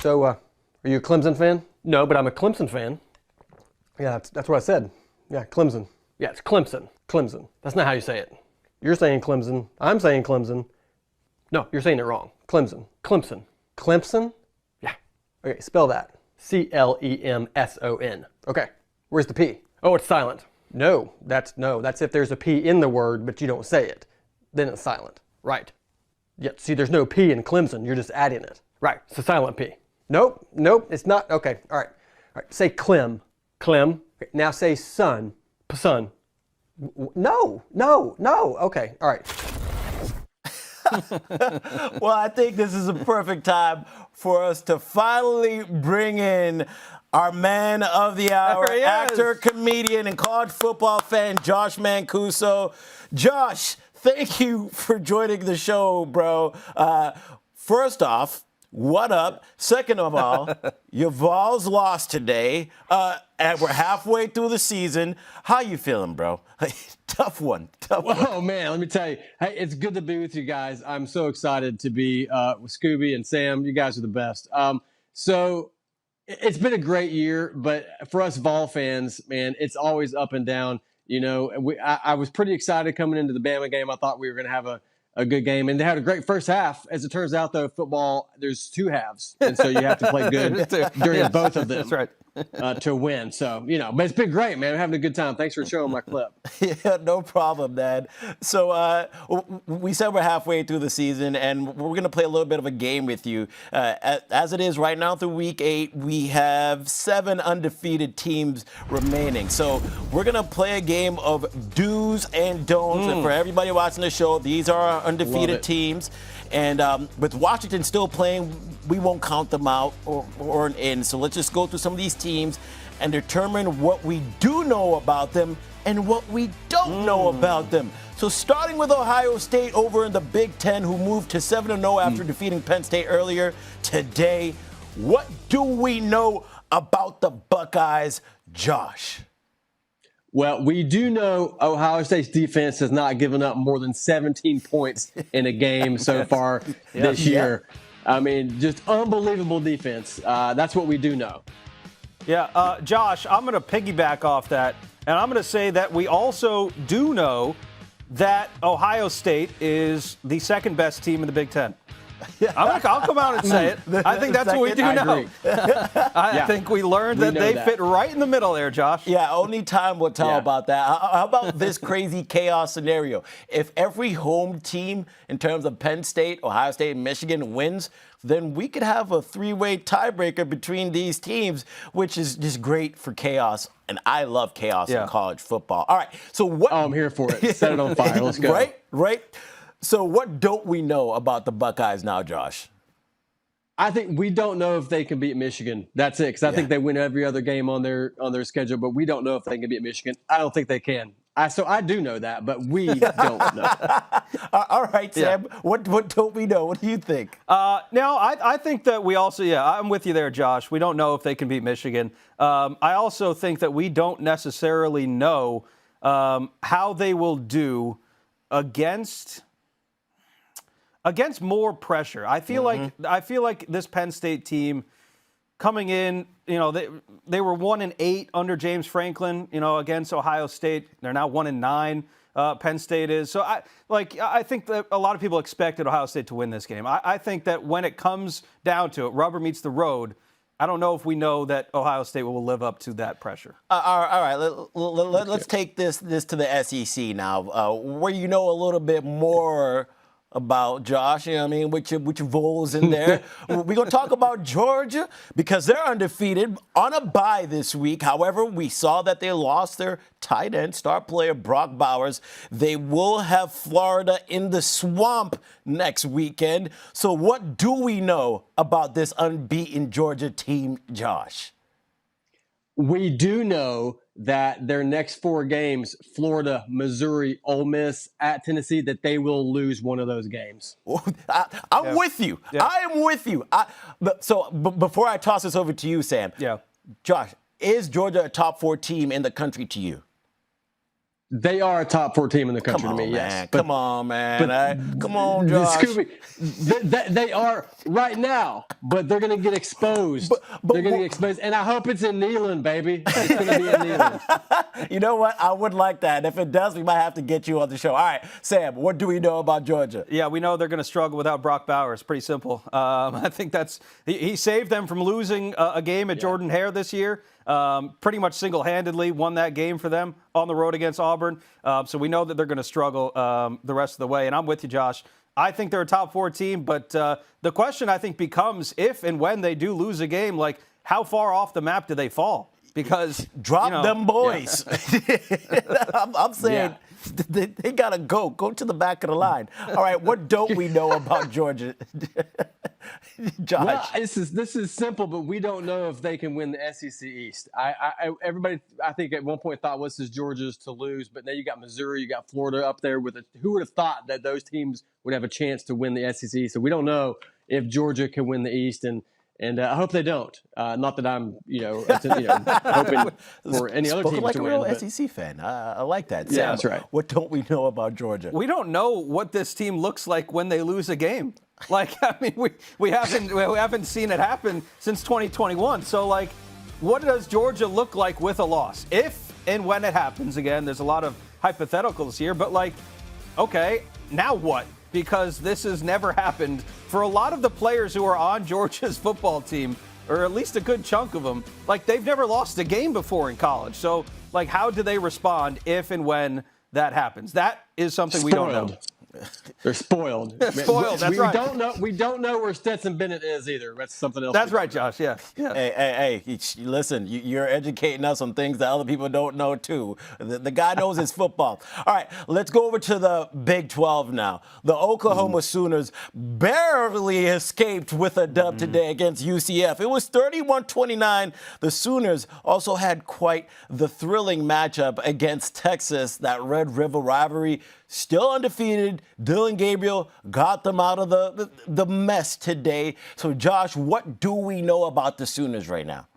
So, are you a Clemson fan? No, but I'm a Clemson fan. Yeah, that's what I said. Yeah, Clemson. Yeah, it's Clemson. Clemson. That's not how you say it. You're saying Clemson. I'm saying Clemson. No, you're saying it wrong. Clemson. Clemson. Clemson? Yeah. Okay, spell that. Clemson. Okay. Where's the P? Oh, it's silent. No, that's if there's a P in the word, but you don't say it. Then it's silent. Right. Yeah, see, there's no P in Clemson. You're just adding it. Right. It's a silent P. Nope, it's not. Okay, all right. Say Clem. Clem. Okay, now say son. Son. No. Okay, all right. Well, I think this is a perfect time for us to finally bring in our man of the hour, actor, comedian, and college football fan, Josh Mancuso. Josh, thank you for joining the show, bro. First off, what up? Second of all, your Vols lost today, and we're halfway through the season. How you feeling, bro? Tough one. Oh, man, let me tell you. Hey, it's good to be with you guys. I'm so excited to be with Scooby and Sam. You guys are the best. So it's been a great year, but for us Vol fans, man, it's always up and down. You know, I was pretty excited coming into the Bama game. I thought we were going to have a good game, and they had a great first half. As it turns out, though, football, there's two halves, and so you have to play good during both of them. That's right. To win. So, you know, but it's been great, man. I'm having a good time. Thanks for showing my clip. Yeah, no problem, man. So we said we're halfway through the season, and we're going to play a little bit of a game with you. As it is right now through week 8, we have 7 undefeated teams remaining. So we're going to play a game of do's and don'ts. And for everybody watching the show, these are our undefeated teams. And with Washington still playing, we won't count them out or in. So let's just go through some of these teams and determine what we do know about them and what we don't know about them. So starting with Ohio State over in the Big Ten, who moved to 7-0 after defeating Penn State earlier today. What do we know about the Buckeyes, Josh? Well, we do know Ohio State's defense has not given up more than 17 points in a game so far this year. I mean, just unbelievable defense. That's what we do know. Yeah, Josh, I'm going to piggyback off that, and I'm going to say that we also do know that Ohio State is the second best team in the Big Ten. I'll come out and say it. I think that's what we do know. I think we learned that they fit right in the middle there, Josh. Yeah, only time will tell about that. How about this crazy chaos scenario? If every home team in terms of Penn State, Ohio State, and Michigan wins, then we could have a 3-way tiebreaker between these teams, which is just great for chaos. And I love chaos in college football. All right, so what? Oh, I'm here for it. Set it on fire. Let's go. Right. So what don't we know about the Buckeyes now, Josh? I think we don't know if they can beat Michigan. That's it, because I think they win every other game on their schedule, but we don't know if they can beat Michigan. I don't think they can. So I do know that, but we don't know. All right, Sam. What don't we know? What do you think? Now, I think that we also, I'm with you there, Josh. We don't know if they can beat Michigan. I also think that we don't necessarily know how they will do against more pressure. I feel like this Penn State team coming in, you know, they were 1-8 under James Franklin, you know, against Ohio State. They're now 1-9. Penn State is. So I think that a lot of people expected Ohio State to win this game. I think that when it comes down to it, rubber meets the road. I don't know if we know that Ohio State will live up to that pressure. All right. Let's take this to the SEC now, where you know a little bit more about, Josh, you know what I mean, which Vols in there. We're going to talk about Georgia because they're undefeated on a bye this week. However, we saw that they lost their tight end, star player Brock Bowers. They will have Florida in the swamp next weekend. So what do we know about this unbeaten Georgia team, Josh? We do know that their next 4 games, Florida, Missouri, Ole Miss, at Tennessee, that they will lose one of those games. I'm with you. Yeah. I am with you. But before I toss this over to you, Sam, Josh, is Georgia a top 4 team in the country to you? They are a top 4 team in the country to me, yes. Come on, man. Come on, Josh. Scooby, they are right now, but they're going to get exposed. They're going to get exposed. And I hope it's in Neyland, baby. It's going to be in Neyland. You know what? I would like that. If it does, we might have to get you on the show. All right, Sam, what do we know about Georgia? Yeah, we know they're going to struggle without Brock Bowers. Pretty simple. I think he saved them from losing a game at Jordan-Hare this year. Pretty much single-handedly won that game for them on the road against Auburn. So we know that they're going to struggle the rest of the way. And I'm with you, Josh. I think they're a top 4 team, but the question I think becomes if and when they do lose a game, like how far off the map do they fall? Because drop them boys. I'm saying they gotta go to the back of the line. All right, what don't we know about Georgia? Josh. Well, this is simple, but we don't know if they can win the SEC East. Everybody, I think at one point thought, "What's this Georgia's to lose?" But now you got Missouri, you got Florida up there with it. Who would have thought that those teams would have a chance to win the SEC? So we don't know if Georgia can win the East, and I hope they don't. Not that I'm, hoping for any other team like to a win. real SEC fan. I like that. Yeah, that's right. What don't we know about Georgia? We don't know what this team looks like when they lose a game. Like, I mean, we haven't seen it happen since 2021. So, like, what does Georgia look like with a loss? If and when it happens again, there's a lot of hypotheticals here, but like, okay, now what? Because this has never happened for a lot of the players who are on Georgia's football team, or at least a good chunk of them. Like, they've never lost a game before in college. So, like, how do they respond if and when that happens? That is something we don't know. They're spoiled. Spoiled. That's right. We don't know where Stetson Bennett is either. That's something else. That's right, Josh. Yeah. Hey, listen. You're educating us on things that other people don't know too. The guy knows his football. All right, let's go over to the Big 12 now. The Oklahoma Sooners barely escaped with a dub today against UCF. It was 31-29. The Sooners also had quite the thrilling matchup against Texas. That Red River rivalry. Still undefeated. Dillon Gabriel got them out of the mess today. So, Josh, what do we know about the Sooners right now?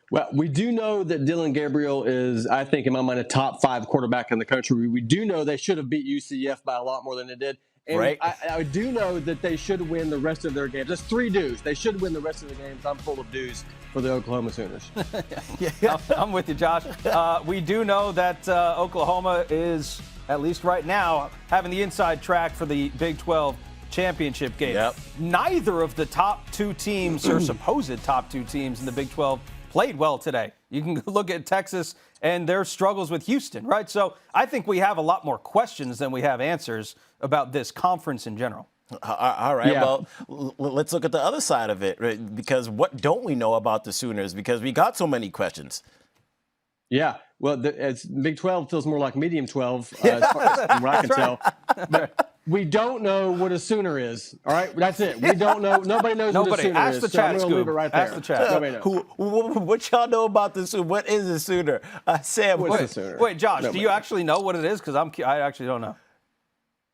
Well, we do know that Dillon Gabriel is, I think, in my mind, a top 5 quarterback in the country. We do know they should have beat UCF by a lot more than they did. And right. I do know that they should win the rest of their games. That's 3 do's. They should win the rest of the games. I'm full of do's for the Oklahoma Sooners. I'm with you, Josh. We do know that Oklahoma is, at least right now, having the inside track for the Big 12 championship game. Yep. Neither of the top 2 teams, or supposed top 2 teams in the Big 12, played well today. You can look at Texas and their struggles with Houston, right? So I think we have a lot more questions than we have answers about this conference in general. All right, Yeah. well, let's look at the other side of it, right? Because what don't we know about the Sooners? Because we got so many questions. Yeah, well, Big 12 feels more like medium 12, as far as from what I can tell. But we don't know what a Sooner is. All right, that's it. We don't know. Nobody knows what a Sooner Ask is. the So I'm chat, going to leave it right there. Ask the chat. Nobody knows. What y'all know about the Sooner? What is a Sooner? Sam, What's a Sooner? Wait, Josh, Nobody do you knows. actually know what it is? Because I actually don't know.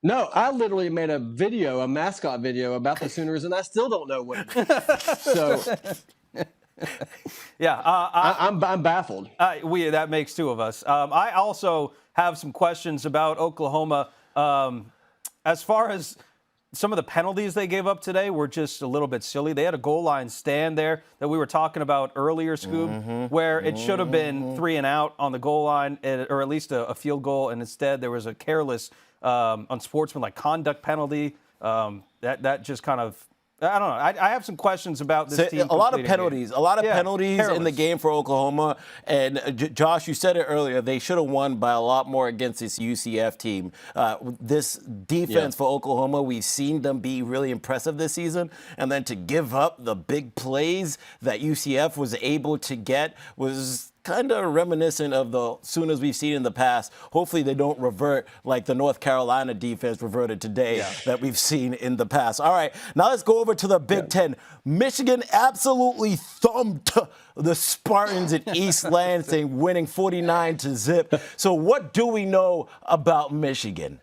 No, I literally made a video, a mascot video about the Sooners, and I still don't know what it is. So Yeah, I'm baffled. that makes 2 of us. I also have some questions about Oklahoma. As far as some of the penalties they gave up today were just a little bit silly. They had a goal line stand there that we were talking about earlier, Scoob, where it should have been 3 and out on the goal line, or at least a field goal, and instead there was a careless unsportsmanlike conduct penalty. That just kind of, I don't know. I have some questions about this team. A lot of penalties. A lot of Yeah, penalties in the careless. game for Oklahoma. And Josh, you said it earlier. They should have won by a lot more against this UCF team. This defense for Oklahoma, we've seen them be really impressive this season. And then to give up the big plays that UCF was able to get was kind of reminiscent of the Sooners we've seen in the past. Hopefully they don't revert like the North Carolina defense reverted today that we've seen in the past. All right, now let's go over to the Big Ten. Michigan absolutely thumped the Spartans in East Lansing, winning 49-0. So what do we know about Michigan?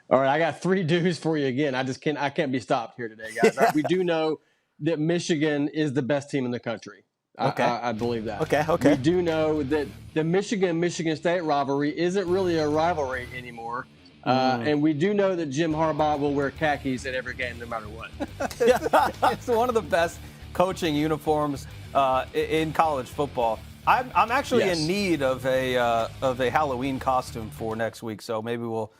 All right, I got 3 do's for you again. I can't be stopped here today, guys. All right, we do know that Michigan is the best team in the country. Okay. I believe that. Okay. We do know that the Michigan State rivalry isn't really a rivalry anymore. And we do know that Jim Harbaugh will wear khakis at every game no matter what. It's one of the best coaching uniforms in college football. I'm actually in need of a Halloween costume for next week, so maybe we'll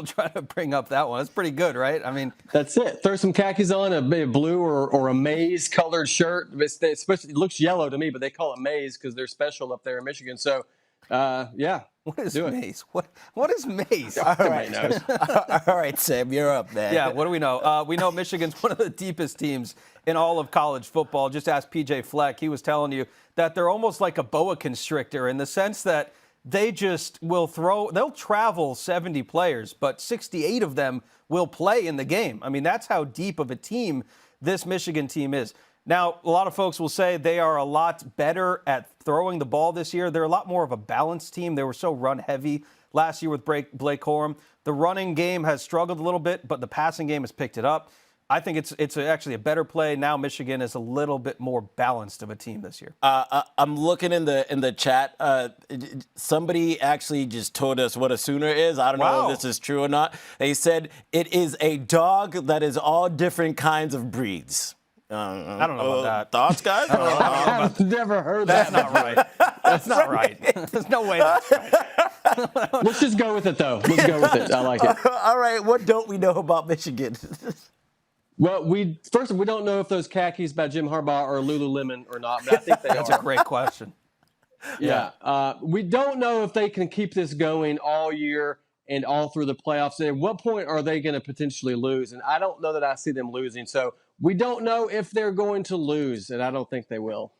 try to bring up that one. That's pretty good, right? I mean, that's it. Throw some khakis on, a blue or a maize colored shirt. Especially, it looks yellow to me, but they call it maize because they're special up there in Michigan. So, yeah. What is maize? What is maize? All right. All right, Sam, you're up, man. Yeah, what do we know? We know Michigan's one of the deepest teams in all of college football. Just ask PJ Fleck. He was telling you that they're almost like a boa constrictor in the sense that they just they'll travel 70 players, but 68 of them will play in the game. I mean, that's how deep of a team this Michigan team is. Now, a lot of folks will say they are a lot better at throwing the ball this year. They're a lot more of a balanced team. They were so run-heavy last year with Blake Corum. The running game has struggled a little bit, but the passing game has picked it up. I think it's actually a better play. Now Michigan is a little bit more balanced of a team this year. I'm looking in the chat. Somebody actually just told us what a Sooner is. I don't know if this is true or not. They said it is a dog that is all different kinds of breeds. I don't know about that. Thoughts, guys? I've never heard that. That's not right. That's not right. There's no way that's right. Let's just go with it, though. Let's go with it. I like it. All right. What don't we know about Michigan? Well, we don't know if those khakis by Jim Harbaugh are Lululemon or not, but I think they That's are. a great question. Yeah. We don't know if they can keep this going all year and all through the playoffs. And at what point are they going to potentially lose? And I don't know that I see them losing. So we don't know if they're going to lose, and I don't think they will.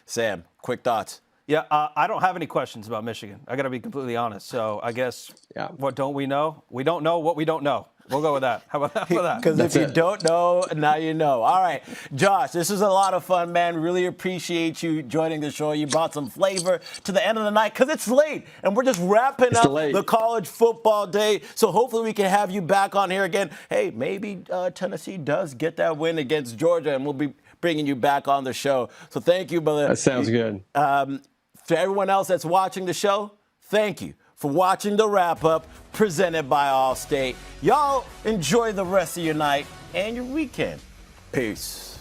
Sam, quick thoughts. Yeah, I don't have any questions about Michigan. I got to be completely honest. So I guess what don't we know? We don't know what we don't know. We'll go with that. How about that? Because if you don't know, now you know. All right, Josh, this was a lot of fun, man. Really appreciate you joining the show. You brought some flavor to the end of the night because it's late, and we're just wrapping up the college football day. So hopefully we can have you back on here again. Hey, maybe Tennessee does get that win against Georgia, and we'll be bringing you back on the show. So thank you, brother. That sounds good. For everyone else that's watching the show, thank you for watching the wrap-up presented by Allstate. Y'all enjoy the rest of your night and your weekend. Peace.